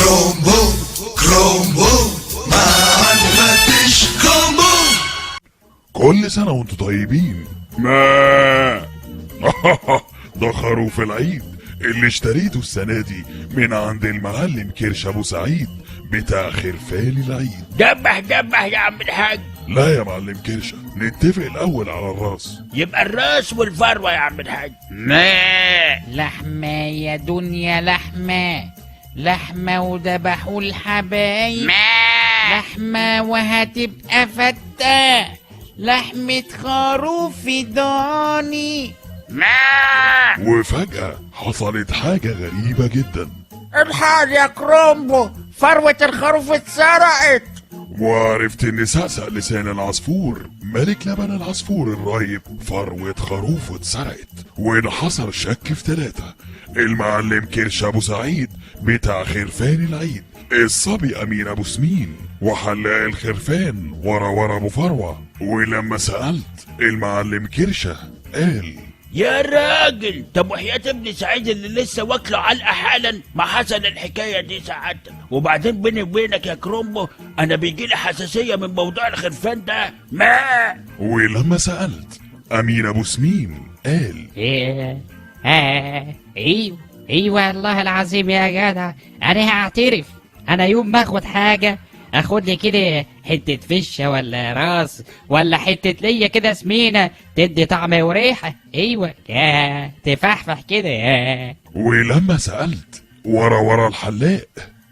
كرومبو كرومبو مع المفتش كرومبو. كل سنة وانتم طيبين. ما ده خروف العيد اللي اشتريته السنة دي من عند المعلم كرش ابو سعيد بتاع خرفان العيد. دبح يا عم الحاج. لا يا معلم كرشة، نتفق الأول على الراس. يبقى الراس والفروة يا عم الحاج. لحمة يا دنيا لحمة وذبحوا الحبايب لحمة وهتبقى فتة لحمة خروف ضاني. وفجأة حصلت حاجة غريبة جدا. الحاج يا كرومبو، فروة الخروف اتسرقت. وعرفت ان سقسق لسان العصفور ملك لبن العصفور الرايب فروة خروف اتسرقت، وان حصل شك في 3: المعلم كرش ابو سعيد بتاع خرفان العيد، الصبي امين ابو سمين، وحلاق الخرفان ورا ابو فروة. ولما سألت المعلم كرشة قال: يا راجل، طب وحياة ابن سعيد اللي لسه واكله علقه حالا ما حصل الحكايه دي سعادتك. وبعدين بيني وبينك يا كرومبو، انا بيجيلي حساسيه من موضوع الخرفان ده. ولما سألت امين ابو سمين قال: ايوه والله العظيم يا جدع، انا هعترف. انا يوم ما اخد حاجه اخد لي كده حته فشه ولا راس ولا حته ليا كده سمينه تدي طعم وريحه. ايوه تفحفح كده. ولما سألت ورا الحلاق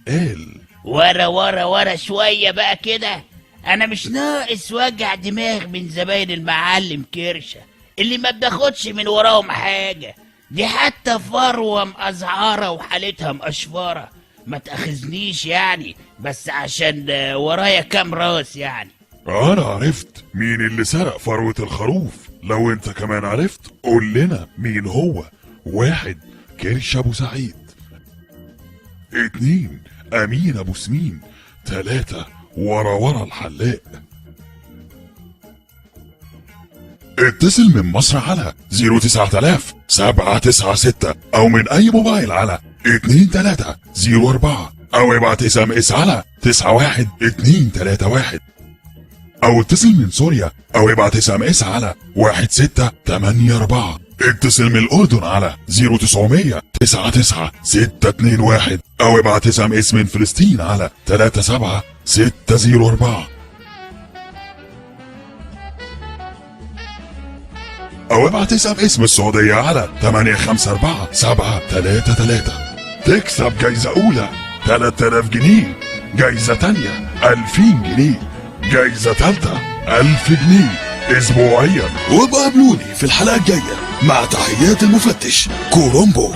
قال: ورا شويه بقى كده. انا مش ناقص وجع دماغ من زباين المعلم كرشه اللي ما بتاخدش من وراهم حاجه. دي حتى فروه مقزعره وحالتها مقشفره. ما تاخذنيش يعني، بس عشان ورايا كام راس يعني. انا عرفت مين اللي سرق فروة الخروف. لو انت كمان عرفت قول لنا مين هو. 1: كرش ابو سعيد. 2: امين ابو سمين. 3: ورا الحلاق. اتصل من مصر على 09000 796 او من اي موبايل على 2304 او ابعت SMS على 91231 او اتصل من سوريا او ابعت SMS على 1684. اتصل من الاردن على 0900 99 621 او ابعت SMS من فلسطين على 37604 او ابعت SMS من السعودية على 854733. تكسب جايزة اولى 3000 جنيه، جايزة تانية 2000 جنيه، جايزة تالتة 1000 جنيه اسبوعيا. وبقابلوني في الحلقة الجاية مع تحيات المفتش كرومبو.